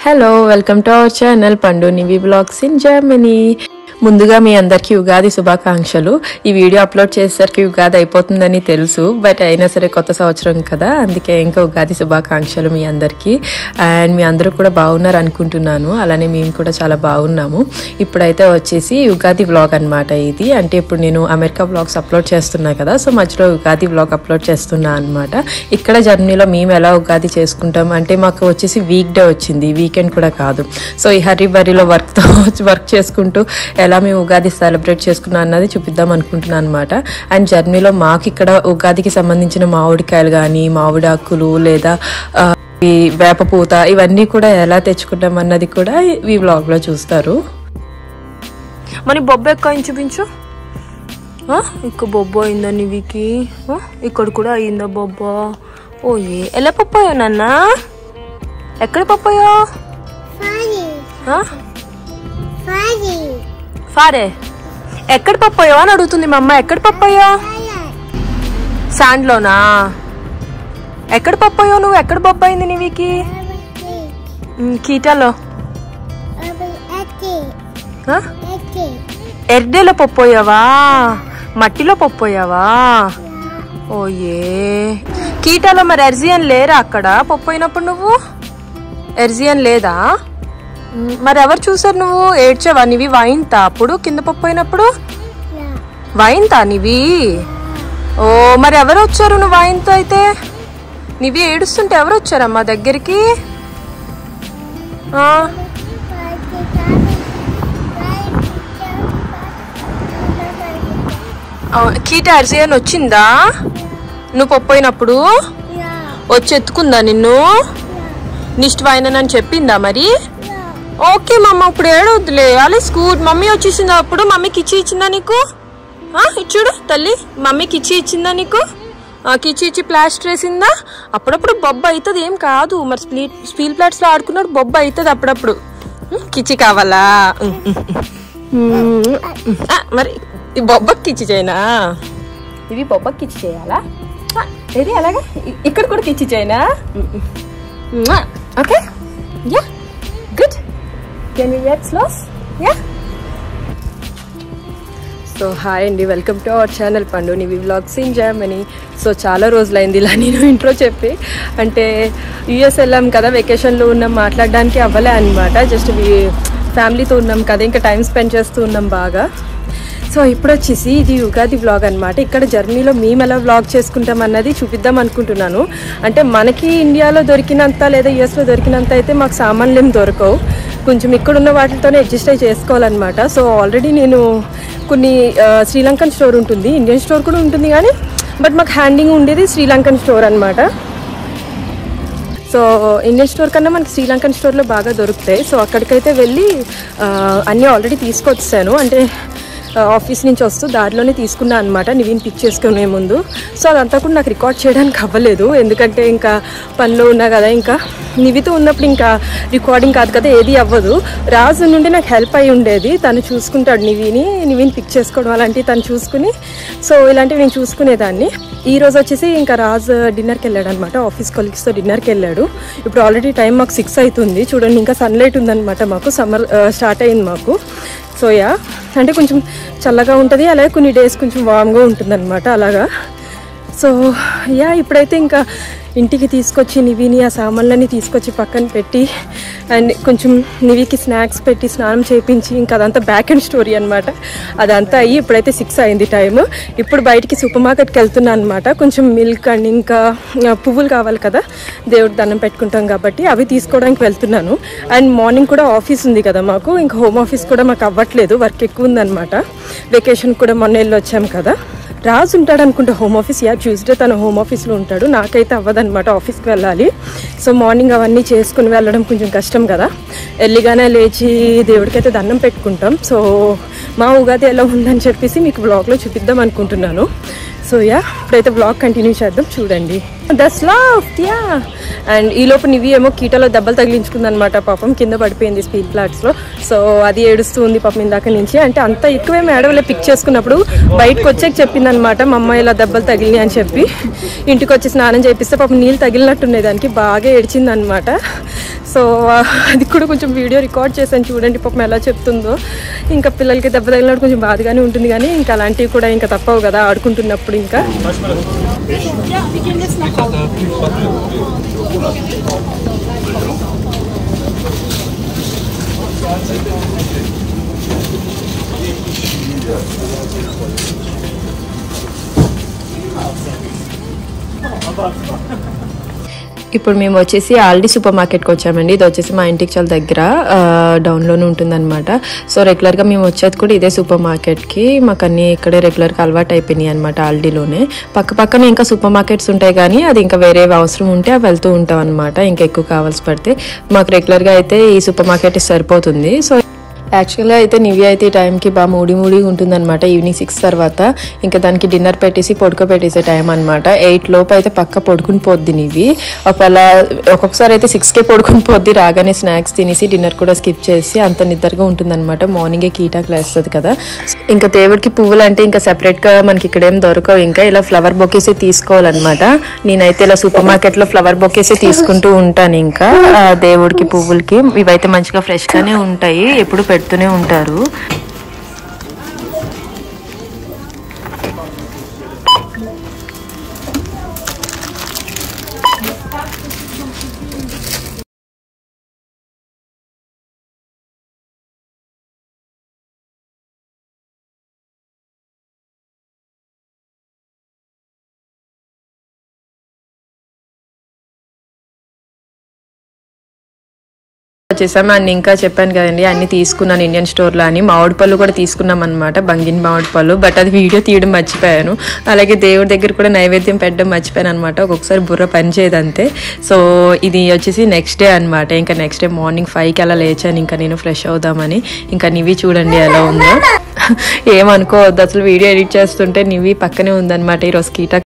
Hello welcome to our channel పండు నివి blogs in Germany. ముందుగా మీ అందరికీ ఉగాది శుభాకాంక్షలు. ఈ వీడియో అప్లోడ్ చేసేసరికి ఉగాది అయిపోతుందని తెలుసు, బట్ అయినా సరే కొత్త సంవత్సరం కదా, అందుకే ఇంకా ఉగాది శుభాకాంక్షలు మీ అందరికీ. అండ్ మీ అందరూ కూడా బాగున్నారు అనుకుంటున్నాను, అలానే మేము కూడా చాలా బాగున్నాము. ఇప్పుడైతే వచ్చేసి ఉగాది వ్లాగ్ అనమాట ఇది. అంటే ఇప్పుడు నేను అమెరికా వ్లాగ్స్ అప్లోడ్ చేస్తున్నా కదా, సో మధ్యలో ఉగాది వ్లాగ్ అప్లోడ్ చేస్తున్నా అనమాట. ఇక్కడ జర్మనీలో మేము ఎలా ఉగాది చేసుకుంటాం అంటే, మాకు వచ్చేసి వీక్ డే వచ్చింది, వీకెండ్ కూడా కాదు. సో ఈ హర్రీ బర్రీలో వర్క్ చేసుకుంటూ ఎలా మేము ఉగాది సెలబ్రేట్ చేసుకున్నాం అన్నది చూపిద్దాం అనుకుంటున్నాను అనమాట. అండ్ జర్మనీలో మాకు ఇక్కడ ఉగాదికి సంబంధించిన మామిడికాయలు కానీ, మామిడాకులు లేదా ఈ వేపపూత ఇవన్నీ కూడా ఎలా తెచ్చుకుంటాం అన్నది కూడా ఈ వ్లాగ్ లో చూస్తారు. మరి బొబ్బ ఎక్కువ చూపించు. ఇక్కడ బొబ్బ అయిందా నీవికి? ఇక్కడ కూడా అయిందా బొబ్బ? ఓయే ఎలా పప్పాయో నాన్న? ఎక్కడ పప్పాయో? ఫారే ఎక్కడ పప్పాయో అని అడుగుతుంది మా అమ్మ. ఎక్కడ పప్పాయో? శాండ్లోనా? ఎక్కడ పప్పాయో నువ్వు? ఎక్కడ బొబ్బ అయింది నీవికి? కీటాలో ఎర్డేలో పప్పోయావా? మట్టిలో పప్పోయావా? ఓయే కీటాలో మరి ఎర్జియన్ లేరా అక్కడ పప్పోయినప్పుడు? నువ్వు ఎర్జియన్ లేదా? మరి ఎవరు చూసారు? నువ్వు ఏడ్చావా? నీవి వైన్తా అప్పుడు కింద పప్పోయినప్పుడు? వైన్తా నీవి? ఓ మరి ఎవరు వచ్చారు నువ్వు వైన్తో అయితే? నీవి ఏడుస్తుంటే ఎవరు వచ్చారమ్మా దగ్గరికి? కీట ఎర్జియన్ వచ్చిందా నువ్వు పప్పోయినప్పుడు? వచ్చి ఎత్తుకుందా నిన్ను? నిష్ట వైనని చెప్పిందా మరి? ఓకే మమ్మ ఇప్పుడు ఏడవద్దులే, అలా స్కూల్ మమ్మీ వచ్చేసిందా? అప్పుడు మమ్మీకి ఇచ్చి ఇచ్చిందా నీకు? ఇచ్చుడు తల్లి, మమ్మీకి ఇచ్చి ఇచ్చిందా నీకు? కిచ్చి ఇచ్చి ప్లాస్టర్ వేసిందా? అప్పుడప్పుడు బొబ్బ అవుతుంది, ఏం కాదు. మరి స్టీల్ ప్లేట్స్ లో ఆడుకున్నాడు బొబ్బ అవుతుంది అప్పుడప్పుడు. కిచ్చి కావాలా? మరి ఈ బొబ్బకి కిచ్చి చేయనా? ఇవి బొబ్బకి కిచ్చి చేయాలా? ఇది అలాగా ఇక్కడ కూడా కిచ్చి చేయనా? Okay yeah good. Can you get slows? Yeah. So hi అండి, వెల్కమ్ టు అవర్ ఛానల్ పండు నివి వ్లాగ్స్ ఇన్ జర్మనీ. సో చాలా రోజులైంది ఇలా నేను ఇంట్రో చెప్పి. అంటే యూఎస్ వెళ్ళాం కదా, వెకేషన్లో ఉన్నాం, మాట్లాడడానికి అవ్వలే అనమాట. జస్ట్ ఫ్యామిలీతో ఉన్నాం కదా, ఇంకా టైం స్పెండ్ చేస్తూ ఉన్నాం బాగా. సో ఇప్పుడు వచ్చేసి ఇది ఉగాది వ్లాగ్ అనమాట. ఇక్కడ జర్మనీలో మేము ఎలా వ్లాగ్ చేసుకుంటాం అన్నది చూపిద్దాం అనుకుంటున్నాను. అంటే మనకి ఇండియాలో దొరికినంత లేదా యూఎస్లో దొరికినంత అయితే మాకు సామాన్లు ఏం దొరకవు, కొంచెం ఇక్కడ ఉన్న వాటితోనే అడ్జస్ట్ అయ్యి చేసుకోవాలన్నమాట. సో ఆల్రెడీ నేను కొన్ని శ్రీలంకన్ స్టోర్ ఉంటుంది, ఇండియన్ స్టోర్ కూడా ఉంటుంది, కానీ బట్ మాకు హ్యాండింగ్ ఉండేది శ్రీలంకన్ స్టోర్ అనమాట. సో ఇండియన్ స్టోర్ కన్నా మనకి శ్రీలంకన్ స్టోర్లో బాగా దొరుకుతాయి. సో అక్కడికైతే వెళ్ళి అన్నీ ఆల్రెడీ తీసుకొచ్చాను. అంటే ఆఫీస్ నుంచి వస్తూ దారిలోనే తీసుకున్నా అనమాట, నివిని పిక్ చేసుకునే ముందు. సో అదంతా కూడా నాకు రికార్డ్ చేయడానికి అవ్వలేదు, ఎందుకంటే ఇంకా పనిలో ఉన్నా కదా. ఇంకా నివితో ఉన్నప్పుడు ఇంకా రికార్డింగ్ కాదు కదా, ఏది అవ్వదు. రాజు నుండి నాకు హెల్ప్ అయి ఉండేది, తను చూసుకుంటాడు నివిని పిక్ చేసుకోవడం అలాంటివి తను చూసుకుని. సో ఇలాంటివి నేను చూసుకునేదాన్ని. ఈ రోజు వచ్చేసి ఇంకా రాజు డిన్నర్కి వెళ్ళాడు అనమాట, ఆఫీస్ కొలీగ్స్తో డిన్నర్కి వెళ్ళాడు. ఇప్పుడు ఆల్రెడీ టైం మాకు 6 అవుతుంది చూడండి, ఇంకా సన్లైట్ ఉందన్నమాట. మాకు సమ్మర్ స్టార్ట్ అయింది మాకు. సో యా, అంటే కొంచెం చల్లగా ఉంటుంది, అలాగే కొన్ని డేస్ కొంచెం వామ్గా ఉంటుంది అనమాట అలాగా. సో యా, ఇప్పుడైతే ఇంకా ఇంటికి తీసుకొచ్చి నివిని ఆ సామాన్లన్నీ తీసుకొచ్చి పక్కన పెట్టి అండ్ కొంచెం నివికి స్నాక్స్ పెట్టి స్నానం చేయించి ఇంకా అదంతా బ్యాక్ అండ్ స్టోరీ అనమాట. అదంతా అయ్యి ఇప్పుడైతే 6 అయింది టైము. ఇప్పుడు బయటికి సూపర్ మార్కెట్కి వెళ్తున్నాను అనమాట. కొంచెం మిల్క్ అండ్ ఇంకా పువ్వులు కావాలి కదా, దేవుడికి దండం పెట్టుకుంటాం కాబట్టి అవి తీసుకోవడానికి వెళ్తున్నాను. అండ్ మార్నింగ్ కూడా ఆఫీస్ ఉంది కదా మాకు, ఇంకా హోమ్ ఆఫీస్ కూడా మాకు అవ్వట్లేదు, వర్క్ ఎక్కువ ఉందన్నమాట. వెకేషన్ కూడా మొన్న వెళ్ళి వచ్చాం కదా. రాజు ఉంటాడు అనుకుంటా హోమ్ ఆఫీస్, యా ట్యూస్డే తన హోమ్ ఆఫీస్లో ఉంటాడు, నాకైతే అవ్వదనమాట, ఆఫీస్కి వెళ్ళాలి. సో మార్నింగ్ అవన్నీ చేసుకుని వెళ్ళడం కొంచెం కష్టం కదా. ఎర్లీగానే లేచి దేవుడికైతే దండం పెట్టుకుంటాం. సో మా ఉగాది ఎలా ఉందని చెప్పేసి మీకు బ్లాగ్లో చూపిద్దాం అనుకుంటున్నాను. సో యా, ఇప్పుడైతే బ్లాగ్ కంటిన్యూ చేద్దాం, చూడండి. That's love yeah. అండ్ ఈలోపు నివి ఏమో కీటలో దెబ్బలు తగిలించుకుందనమాట పాపం, కింద పడిపోయింది స్పీడ్ ఫ్లాట్స్లో. సో అది ఏడుస్తూ ఉంది పాపం ఇందాక నుంచి. అంటే అంత ఎక్కువేమీ ఏడవలే, పిక్ చేసుకున్నప్పుడు బయటకు వచ్చాక చెప్పింది అనమాట మా అమ్మ ఇలా దెబ్బలు తగిలినాయి అని చెప్పి. ఇంటికి వచ్చి స్నానం చేపిస్తే పాపం నీళ్ళు తగిలినట్టున్నాయి దానికి, బాగా ఏడ్చింది అనమాట. సో అది కూడా కొంచెం వీడియో రికార్డ్ చేశాను చూడండి పాపం ఎలా చెప్తుందో. ఇంకా పిల్లలకి దెబ్బ తగిలినప్పుడు కొంచెం బాధగానే ఉంటుంది కానీ ఇంకా అలాంటివి కూడా ఇంకా తప్పవు కదా ఆడుకుంటున్నప్పుడు. ఇంకా ఇప్పుడు మేము వచ్చేసి ఆల్రెడీ సూపర్ మార్కెట్కి వచ్చామండి. ఇది వచ్చేసి మా ఇంటికి చాలా దగ్గర, డౌన్లోనే ఉంటుందన్నమాట. సో రెగ్యులర్గా మేము వచ్చేది కూడా ఇదే సూపర్ మార్కెట్కి. మాకు అన్నీ ఇక్కడే రెగ్యులర్గా అలవాటు అయిపోయినాయి అనమాట. ఆల్రెడీలోనే పక్కనే ఇంకా సూపర్ మార్కెట్స్ ఉంటాయి కానీ అది ఇంకా వేరే అవసరం ఉంటే అవి వెళ్తూ ఉంటాం అనమాట. ఇంకా ఎక్కువ కావాల్సి పడితే మాకు రెగ్యులర్గా అయితే ఈ సూపర్ మార్కెట్ సరిపోతుంది. సో యాక్చువల్గా అయితే నివి అయితే ఈ టైంకి బాగా మూడిగా ఉంటుందన్నమాట. ఈవినింగ్ 6 తర్వాత ఇంకా దానికి డిన్నర్ పెట్టేసి పడుకోబెట్టేసే టైం అనమాట. 8 లోపు అయితే పక్క పడుకుని పోద్ది నివి. ఒకవేళ ఒక్కొక్కసారి అయితే 6కే పడుకుని పోద్ది. రాగానే స్నాక్స్ తినేసి డిన్నర్ కూడా స్కిప్ చేసి అంత నిద్రగా ఉంటుందన్నమాట. మార్నింగే కీటాకు లేస్తుంది కదా. ఇంకా దేవుడికి పువ్వులు అంటే ఇంకా సెపరేట్గా మనకి ఇక్కడ ఏం దొరకవు. ఇంకా ఇలా ఫ్లవర్ బొకేసే తీసుకోవాలన్నమాట. నేనైతే ఇలా సూపర్ మార్కెట్లో ఫ్లవర్ బొకేసే తీసుకుంటూ ఉంటాను. ఇంకా దేవుడికి పువ్వులకి ఇవైతే మంచిగా ఫ్రెష్గానే ఉంటాయి, ఎప్పుడు పెడుతూనే ఉంటారు. వచ్చేసాము. అండ్ ఇంకా చెప్పాను కదండి అన్ని తీసుకున్నాను ఇండియన్ స్టోర్లో అని. మామిడి పళ్ళు కూడా తీసుకున్నాం అనమాట, బంగిన్ మామిడి పళ్ళు. బట్ అది వీడియో తీయడం మర్చిపోయాను. అలాగే దేవుడి దగ్గర కూడా నైవేద్యం పెట్టడం మర్చిపోయాను అనమాట. ఒక్కొక్కసారి బుర్ర పని చేయదంతే. సో ఇది వచ్చేసి నెక్స్ట్ డే అనమాట. ఇంకా నెక్స్ట్ డే మార్నింగ్ 5కి అలా లేచాను ఇంకా నేను ఫ్రెష్ అవుదామని. ఇంకా నివి చూడండి ఎలా ఉందో. ఏమనుకోవద్దు, అసలు వీడియో ఎడిట్ చేస్తుంటే నివి పక్కనే ఉందన్నమాట ఈరోజు కీటా.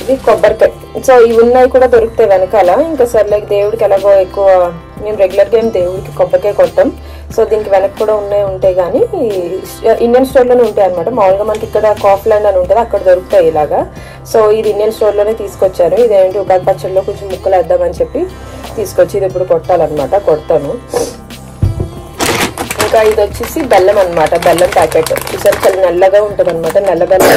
ఇది కొబ్బరికాయ. సో ఇవి ఉన్నాయి కూడా దొరుకుతాయి వెనకాల. ఇంకా సర్లే దేవుడికి ఎలాగో ఎక్కువ మేము రెగ్యులర్గా ఏం దేవుడికి కొబ్బరికాయ కొట్టాం. సో దీనికి వెనక కూడా ఉంటాయి కానీ ఇండియన్ స్టోర్లోనే ఉంటాయి అనమాట. మామూలుగా మనకి ఇక్కడ కాఫ్లాండ్ అని ఉంటుంది, అక్కడ దొరుకుతాయి ఇలాగా. సో ఇది ఇండియన్ స్టోర్లోనే తీసుకొచ్చాను. ఇదేంటి ఉగాది పచ్చడిలో కొంచెం ముక్కలు వేద్దామని చెప్పి తీసుకొచ్చి ఇది ఇప్పుడు కొట్టాలన్నమాట. కొడతాను. ఇంకా ఇది వచ్చేసి బెల్లం అనమాట, బెల్లం ప్యాకెట్. చూసారు చాలా నల్లగా ఉంటుంది అనమాట, నల్ల బెల్లం.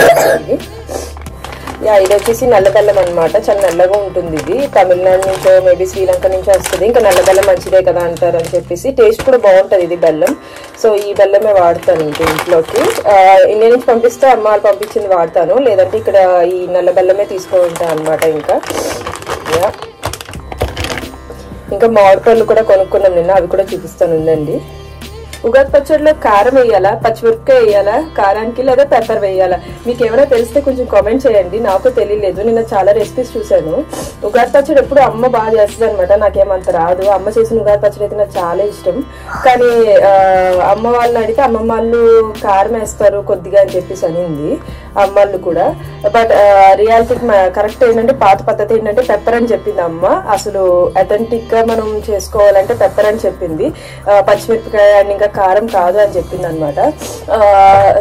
ఇది వచ్చేసి నల్ల బెల్లం అనమాట, చాలా నల్లగా ఉంటుంది. ఇది తమిళనాడు నుంచో మేబీ శ్రీలంక నుంచో వస్తుంది. ఇంకా నల్ల బెల్లం మంచిదే కదా అంటారు అని చెప్పేసి, టేస్ట్ కూడా బాగుంటుంది ఇది బెల్లం. సో ఈ బెల్లమే వాడతాను ఇంకా ఇంట్లోకి. ఇండియా నుంచి పంపిస్తే అమ్మ వాళ్ళు పంపించింది వాడతాను, లేదంటే ఇక్కడ ఈ నల్ల బెల్లమే తీసుకుంటాను అనమాట. ఇంకా మామిడిపళ్ళు కూడా కొనుక్కున్నాం నిన్న, అవి కూడా చూపిస్తాను ఉందండి. ఉగాది పచ్చడిలో కారం వేయాలా, పచ్చిమిరపకాయ వేయాలా కారానికి, లేదా పెప్పర్ వేయాలా? మీకు ఏమైనా తెలిస్తే కొంచెం కామెంట్ చేయండి, నాకు తెలియలేదు. నేను చాలా రెసిపీస్ చూసాను. ఉగాది పచ్చడి ఎప్పుడు అమ్మ బాగా చేస్తుంది అనమాట, నాకేమంత రాదు. అమ్మ చేసిన ఉగాది పచ్చడి అయితే నాకు చాలా ఇష్టం. కానీ అమ్మ వాళ్ళని అడిగితే అమ్మమ్మ వాళ్ళు కారం వేస్తారు కొద్దిగా అని చెప్పేసి అనింది అమ్మళ్ళు కూడా. బట్ రియాలిటీ కరెక్ట్ ఏంటంటే, పాత పద్ధతి ఏంటంటే పెప్పర్ అని చెప్పింది అమ్మ. అసలు అథెంటిక్ గా మనం చేసుకోవాలంటే పెప్పర్ అని చెప్పింది, పచ్చిమిరపకాయ అండ్ ఇంకా కారం కాదు అని చెప్పింది అనమాట.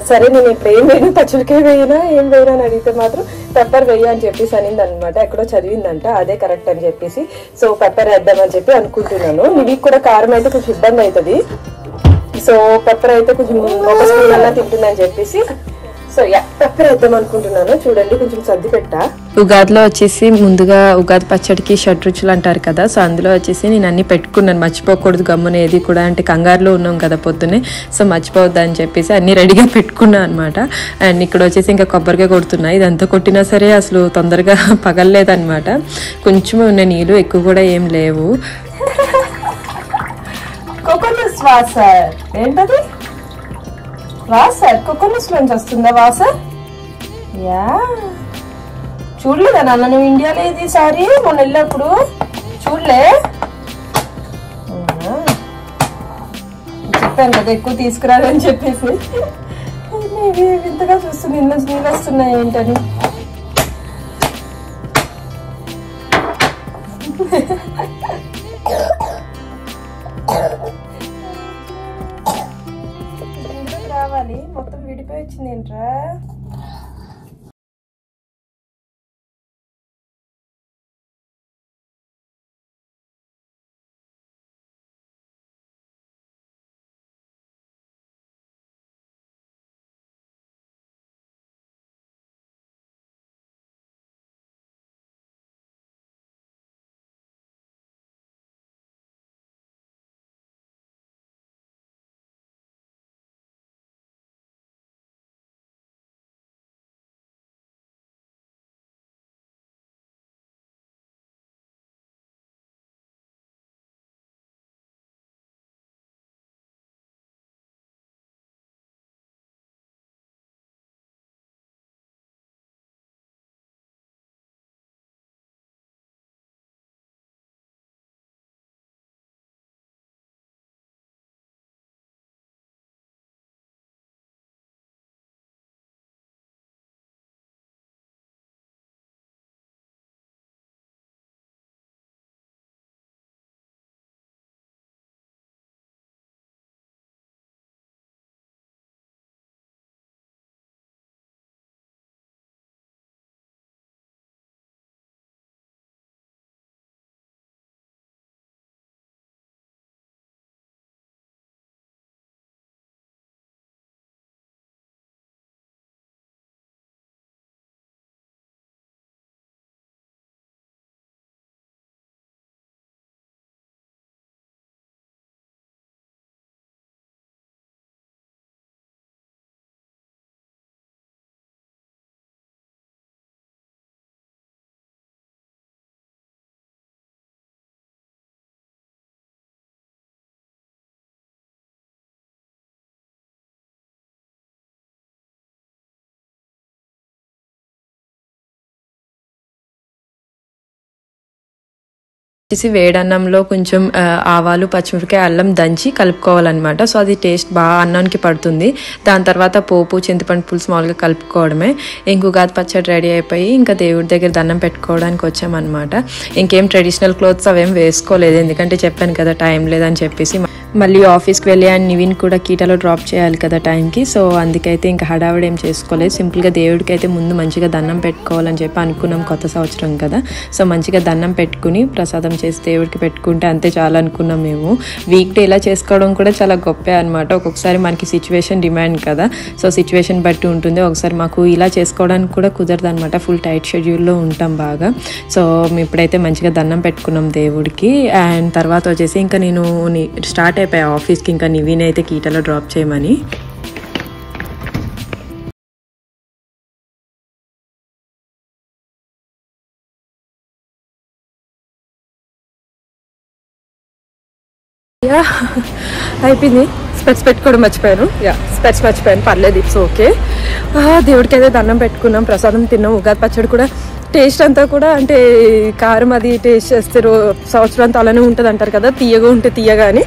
సరే నేను ఇప్పుడు ఏం వేయను, పచ్చడికాయ వేయనా ఏం వేయనా అని అడిగితే మాత్రం పెప్పర్ వేయ అని చెప్పేసి అనింది అనమాట. ఎక్కడో చదివిందంట, అదే కరెక్ట్ అని చెప్పేసి. సో పెప్పర్ వేద్దామని చెప్పి అనుకుంటున్నాను. మీకు కూడా కారం అయితే కొంచెం ఇబ్బంది అవుతుంది, సో పెప్పర్ అయితే కొంచెం ఒక స్పూన్ అలా తింటుందని చెప్పేసి సో పెప్పర్ వేద్దాం అనుకుంటున్నాను. చూడండి కొంచెం సర్ది పెట్టా. ఉగాదిలో వచ్చేసి ముందుగా ఉగాది పచ్చడికి షడ్రుచులు అంటారు కదా, సో అందులో వచ్చేసి నేను అన్ని పెట్టుకున్నాను, మర్చిపోకూడదు గమ్మున ఏది కూడా. అంటే కంగారులో ఉన్నాం కదా పొద్దునే, సో మర్చిపోవద్దు అని చెప్పేసి అన్ని రెడీగా పెట్టుకున్నాను అనమాట. అండ్ ఇక్కడ వచ్చేసి ఇంకా కొబ్బరికాయ కొడుతున్నా. ఇదంతా కొట్టినా సరే అసలు తొందరగా పగలలేదనమాట. కొంచెం ఉన్న నీళ్ళు, ఎక్కువ కూడా ఏం లేవు. కోకోనట్ వాటర్ ఏంటది? వాసర్ కోకోనట్స్ నుంచి వస్తుందా వాసర్? యా చూడలేదా నాన్న నువ్వు ఇండియాలో ఇది సారి మొన్న వెళ్ళినప్పుడు? చూడలే, చెప్పాను కదా ఎక్కువ తీసుకురాలని చెప్పేసి. వింతగా చూస్తుంది, ఇంట్లో నీళ్ళు వస్తున్నాయి ఏంటని. రావాలి మొత్తం విడిపోయి వచ్చింది ఏంట్రా. వచ్చేసి వేడన్నంలో కొంచెం ఆవాలు పచ్చిమిరపకాయ అల్లం దంచి కలుపుకోవాలన్నమాట. సో అది టేస్ట్ బాగా అన్నానికి పడుతుంది. దాని తర్వాత పోపు చింతపండు పులుసు మామూలుగా కలుపుకోవడమే. ఇంక ఉగాది పచ్చడి రెడీ అయిపోయి ఇంకా దేవుడి దగ్గర దండం పెట్టుకోవడానికి వచ్చామన్నమాట. ఇంకేం ట్రెడిషనల్ క్లోత్స్ అవేం వేసుకోలేదు, ఎందుకంటే చెప్పాను కదా టైం లేదని చెప్పేసి. మళ్ళీ ఆఫీస్కి వెళ్ళి అండ్ నివిన్ కూడా కీటాలో డ్రాప్ చేయాలి కదా టైంకి. సో అందుకైతే ఇంకా హడావిడి ఏం చేసుకోలేదు. సింపుల్గా దేవుడికి అయితే ముందు మంచిగా దండం పెట్టుకోవాలని చెప్పి అనుకున్నాం, కొత్త సంవత్సరం కదా. సో మంచిగా దండం పెట్టుకుని ప్రసాదం చేసి దేవుడికి పెట్టుకుంటే అంతే చాలా అనుకున్నాం మేము. వీక్ డే ఇలా చేసుకోవడం కూడా చాలా గొప్పే అనమాట. ఒక్కొక్కసారి మనకి సిచ్యువేషన్ డిమాండ్ కదా, సో సిచ్యువేషన్ బట్టి ఉంటుంది. ఒకసారి మాకు ఇలా చేసుకోవడానికి కూడా కుదరదు అనమాట, ఫుల్ టైట్ షెడ్యూల్లో ఉంటాం బాగా. సో మేము ఇప్పుడైతే మంచిగా దండం పెట్టుకున్నాం దేవుడికి. అండ్ తర్వాత వచ్చేసి ఇంకా నేను స్టార్ట్ అయిపోయా ఆఫీస్కి, ఇంకా నివిన్ అయితే కీటాలో డ్రాప్ చేయమని. అయిపోయింది. స్పెట్స్ పెట్టుకోవడం మర్చిపోయాను. స్పెట్స్ మర్చిపోయాను, పర్లేదు, ఇట్స్ ఓకే. దేవుడికి అయితే దండం పెట్టుకున్నాం, ప్రసాదం తిన్నాం. ఉగాది పచ్చడి కూడా టేస్ట్ అంతా కూడా అంటే కారం అది టేస్ట్ చేస్తే సంవత్సరం అంతా అలానే ఉంటుంది అంటారు కదా, తీయగా ఉంటే తీయగా అని.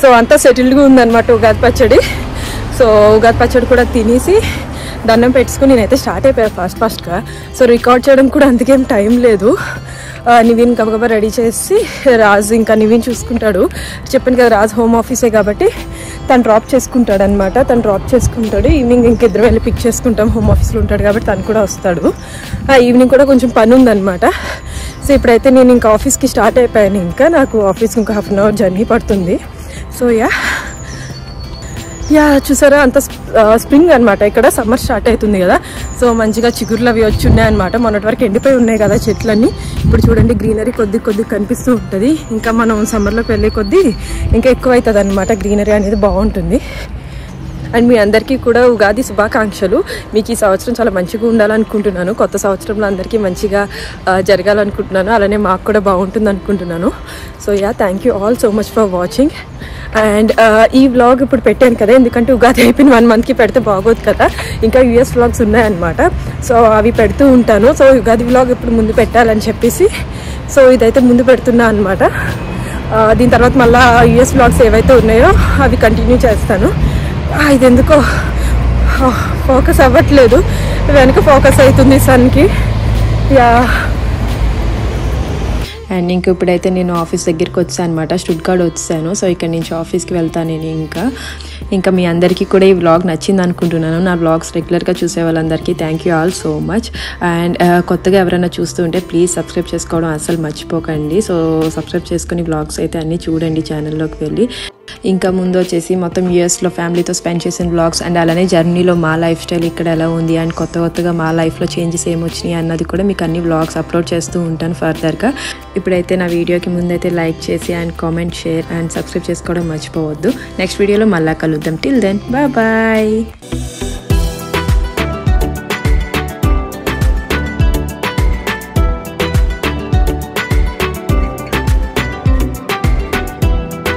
సో అంతా సెటిల్డ్గా ఉందన్నమాట ఉగాది పచ్చడి. సో ఉగాది పచ్చడి కూడా తినేసి దండం పెట్టుకుని నేనైతే స్టార్ట్ అయిపోయాను ఫాస్ట్గా. సో రికార్డ్ చేయడం కూడా అందుకేం టైం లేదు. నివిన్ గబగబా రెడీ చేసి రాజు ఇంకా నివిన్ చూసుకుంటాడు. చెప్పాను కదా రాజు హోమ్ ఆఫీసే కాబట్టి తను డ్రాప్ చేసుకుంటాడు అనమాట. తను డ్రాప్ చేసుకుంటాడు. ఈవినింగ్ ఇంకిద్దరు వెళ్ళి పిక్ చేసుకుంటాం, హోమ్ ఆఫీస్లో ఉంటాడు కాబట్టి తను కూడా వస్తాడు. ఈవినింగ్ కూడా కొంచెం పని ఉందన్నమాట. సో ఇప్పుడైతే నేను ఇంకా ఆఫీస్కి స్టార్ట్ అయిపోయాను. ఇంకా నాకు ఆఫీస్కి ఇంకా 1/2 అవర్ జర్నీ పడుతుంది. సో చూసారా అంత స్ప్రింగ్ అనమాట, ఇక్కడ సమ్మర్ స్టార్ట్ అవుతుంది కదా. సో మంచిగా చిగుర్లు అవి వచ్చి ఉన్నాయన్నమాట. మొన్నటి వరకు ఎండిపోయి ఉన్నాయి కదా చెట్లన్నీ. ఇప్పుడు చూడండి గ్రీనరీ కొద్ది కనిపిస్తూ ఉంటుంది. ఇంకా మనం సమ్మర్లోకి వెళ్ళే కొద్దీ ఇంకా ఎక్కువ అవుతుంది అనమాట, గ్రీనరీ అనేది బాగుంటుంది. అండ్ మీ అందరికీ కూడా ఉగాది శుభాకాంక్షలు. మీకు ఈ సంవత్సరం చాలా మంచిగా ఉండాలనుకుంటున్నాను. కొత్త సంవత్సరంలో అందరికీ మంచిగా జరగాలనుకుంటున్నాను. అలానే మాకు కూడా బాగుంటుంది అనుకుంటున్నాను. So thank you all so much for watching. And ఈ వ్లాగ్ ఇప్పుడు పెట్టాను కదా, ఎందుకంటే ఉగాది అయిపోయిన 1 మంత్కి పెడితే బాగోదు కదా. ఇంకా యూఎస్ వ్లాగ్స్ ఉన్నాయన్నమాట. సో అవి పెడుతూ ఉంటాను. సో ఉగాది వ్లాగ్ ఇప్పుడు ముందు పెట్టాలని చెప్పేసి సో ఇదైతే ముందు పెడుతున్నా అనమాట. దీని తర్వాత మళ్ళీ యూఎస్ వ్లాగ్స్ ఏవైతే ఉన్నాయో అవి కంటిన్యూ చేస్తాను. ఇది ఎందుకో ఫోకస్ అవ్వట్లేదు, వెనక ఫోకస్ అవుతుంది సన్కి. అండ్ ఇంక ఇప్పుడైతే నేను ఆఫీస్ దగ్గరికి వచ్చాను అనమాట, స్టుట్గార్ట్ వచ్చాను. సో ఇక్కడ నుంచి ఆఫీస్కి వెళ్తాను నేను. ఇంకా మీ అందరికీ కూడా ఈ వ్లాగ్ నచ్చింది అనుకుంటున్నాను. నా వ్లాగ్స్ రెగ్యులర్గా చూసే వాళ్ళందరికీ thank you all so much. And కొత్తగా ఎవరైనా చూస్తూ ఉంటే ప్లీజ్ సబ్స్క్రైబ్ చేసుకోవడం అస్సలు మర్చిపోకండి. సో సబ్స్క్రైబ్ చేసుకుని వ్లాగ్స్ అయితే అన్నీ చూడండి ఛానల్లోకి వెళ్ళి. ఇంకా ముందు వచ్చేసి మొత్తం యూఎస్లో ఫ్యామిలీతో స్పెండ్ చేసిన వ్లాగ్స్ అండ్ అలానే జర్నీలో మా లైఫ్ స్టైల్ ఇక్కడ ఎలా ఉంది అండ్ కొత్తగా మా లైఫ్లో చేంజెస్ ఏమొచ్చినాయి అన్నది కూడా మీకు అన్ని వ్లాగ్స్ అప్లోడ్ చేస్తూ ఉంటాను ఫర్దర్గా. ఇప్పుడైతే నా వీడియోకి ముందైతే లైక్ చేసి and comment, share and subscribe చేసుకోవడం మర్చిపోవద్దు. నెక్స్ట్ వీడియోలో మళ్ళీ కలుద్దాం. Till then bye.